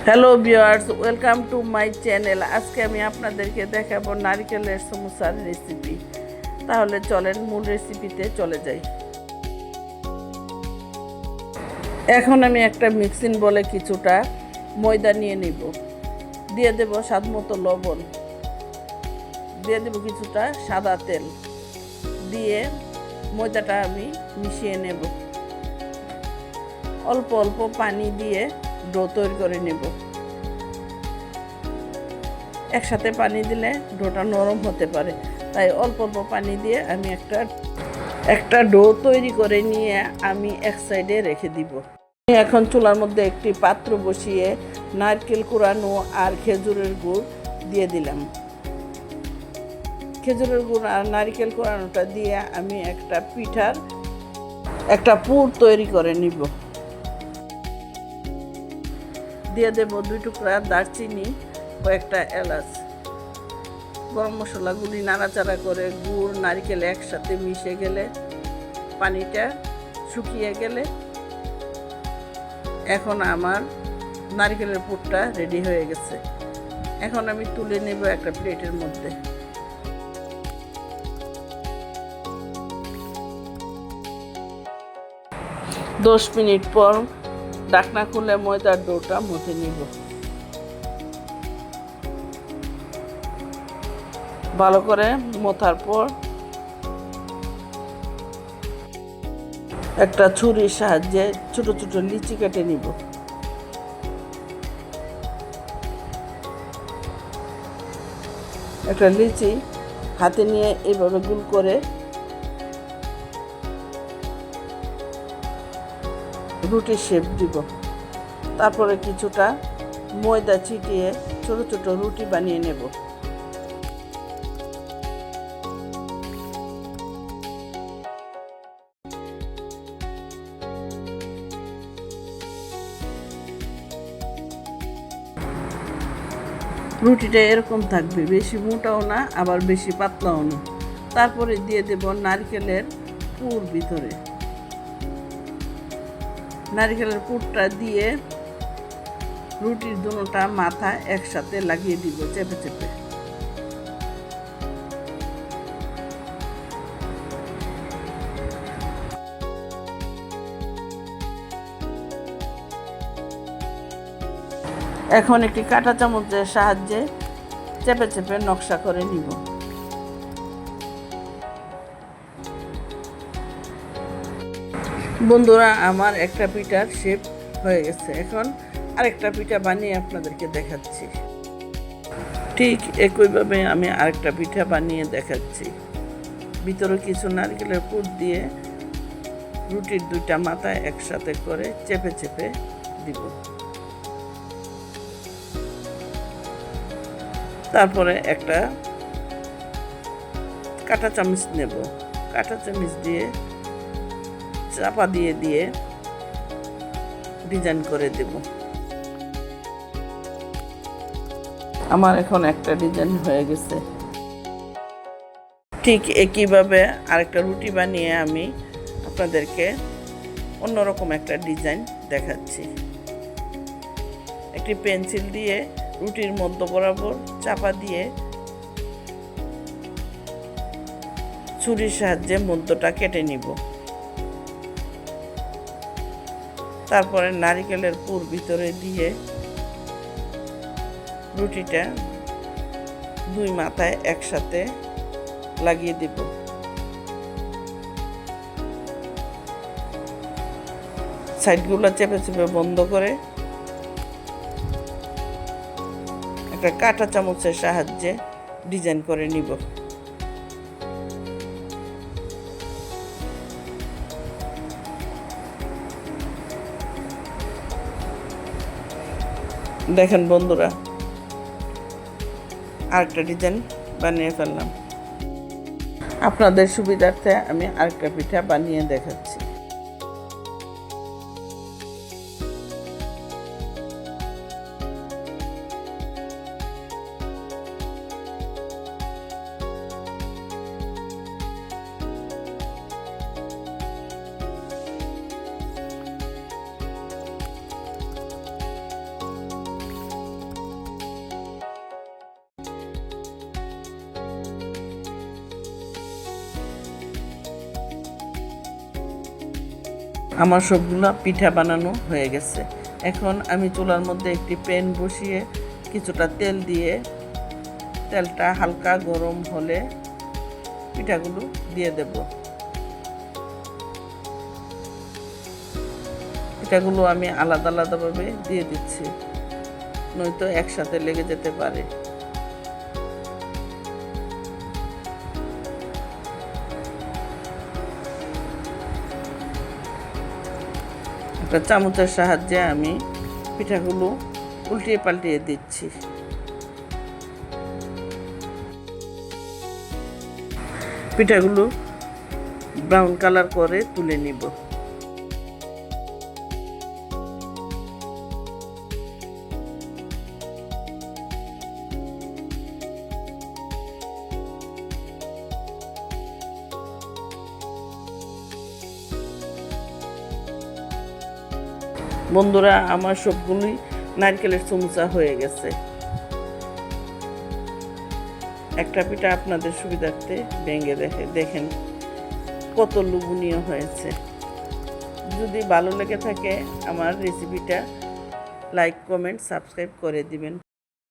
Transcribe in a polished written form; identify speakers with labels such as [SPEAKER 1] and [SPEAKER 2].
[SPEAKER 1] Hello viewers, welcome to my channel. আজকে আমি আপনাদেরকে দেখাবো নারকেলের সমোসার রেসিপি। তাহলে চলেন মূল রেসিপিতে চলে যাই। এখন আমি একটা মিক্সিং বলে কিছুটা ময়দা নিয়ে নিব, দিয়ে দেব স্বাদ মতো লবণ, দিয়ে দেব কিছুটা সাদা তেল, দিয়ে ময়দাটা আমি মিশিয়ে নেব। অল্প অল্প পানি দিয়ে ডো তৈরি করে নেব। একসাথে পানি দিলে ডোটা নরম হতে পারে, তাই অল্প অল্প পানি দিয়ে আমি একটা ডো তৈরি করে নিয়ে আমি এক সাইডে রেখে দিব। এখন চুলার মধ্যে একটি পাত্র বসিয়ে নারকেল কোরানো আর খেজুরের গুড় দিয়ে দিলাম। খেজুরের গুড় আর নারকেল কোরানোটা দিয়ে আমি একটা পুর তৈরি করে নিব। দিয়ে দেব 2 টুকরা দারচিনি, কয়েকটা এলাচ। গরম মশলাগুলি নাড়াচাড়া করে গুড় নারকেল একসাথে মিশে গেলে, পানিটা শুকিয়ে গেলে, এখন আমার নারকেলের পুরটা রেডি হয়ে গেছে। এখন আমি তুলে নেব একটা প্লেটের মধ্যে। দশ মিনিট পর ঢাকনা খুলে ময়দার ডোটা মথে নিব। ভালো করে মথার পর একটা ছুরির সাহায্যে ছোট ছোট লিচি কেটে নিব। একটা লিচি হাতে নিয়ে এভাবে গোল করে রুটির শেপ দিব। তারপরে কিছুটা ময়দা ছিটিয়ে ছোট ছোট রুটি বানিয়ে নেব। রুটিটা এরকম থাকবে, বেশি মোটাও না আবার বেশি পাতলাও না। তারপরে দিয়ে দেব নারকেলের পুর ভিতরে। নারকেলের পুরটা দিয়ে রুটির দুটোটা মাথা একসাথে লাগিয়ে দিব চেপে চেপে। এখন একটি কাঁটা চামচের সাহায্যে চেপে চেপে নকশা করে নিব। বন্ধুরা, আমার একটা পিঠার শেপ হয়ে গেছে। এখন আরেকটা পিঠা বানিয়ে আপনাদেরকে দেখাচ্ছি। ঠিক একইভাবে আমি আরেকটা পিঠা বানিয়ে দেখাচ্ছি। ভিতরে কিছু নারকেলের পুর দিয়ে রুটির 2টা মাথা একসাথে করে চেপে চেপে দিব। তারপরে একটা কাঁটা চামচ নেব, কাঁটা চামচ দিয়ে চাপা দিয়ে দিয়ে ডিজাইন করে দেব। আমার এখন একটা ডিজাইন হয়ে গেছে। ঠিক একইভাবে আরেকটা রুটি বানিয়ে আমি আপনাদেরকে অন্যরকম একটা ডিজাইন দেখাচ্ছি। একটি পেন্সিল দিয়ে রুটির মধ্য বরাবর চাপা দিয়ে ছুরির সাহায্যে মধ্যটা কেটে নিব। তারপরে নারকেলের পুর ভিতরে দিয়ে রুটিটা 2 মাথায় একসাথে লাগিয়ে দেব। সাইডগুলো চেপে চেপে বন্ধ করে একটা কাঁটা চামচের সাহায্যে ডিজাইন করে নিব। দেখেন বন্ধুরা, আরেকটা ডিজাইন বানিয়ে ফেললাম। আপনাদের সুবিধার্থে আমি আরেকটা পিঠা বানিয়ে দেখাচ্ছি। আমার সবগুলো পিঠা বানানো হয়ে গেছে। এখন আমি চুলার মধ্যে একটি প্যান বসিয়ে কিছুটা তেল দিয়ে তেলটা হালকা গরম হলে পিঠাগুলো দিয়ে দেব। পিঠাগুলো আমি আলাদা আলাদাভাবে দিয়ে দিচ্ছি, নয়তো একসাথে লেগে যেতে পারে। একটা চামচের সাহায্যে আমি পিঠাগুলো উল্টিয়ে পাল্টিয়ে দিচ্ছি। পিঠাগুলো ব্রাউন কালার করে তুলে নিব। বন্ধুরা, আমার সবগুলোই নারকেলের চুমচা হয়ে গেছে। একটা পিঠা আপনাদের সুবিধার্থে ভেঙে দেখেন কত লোভনীয় হয়েছে। যদি ভালো লেগে থাকে আমার রেসিপিটা লাইক, কমেন্ট, সাবস্ক্রাইব করে দিবেন।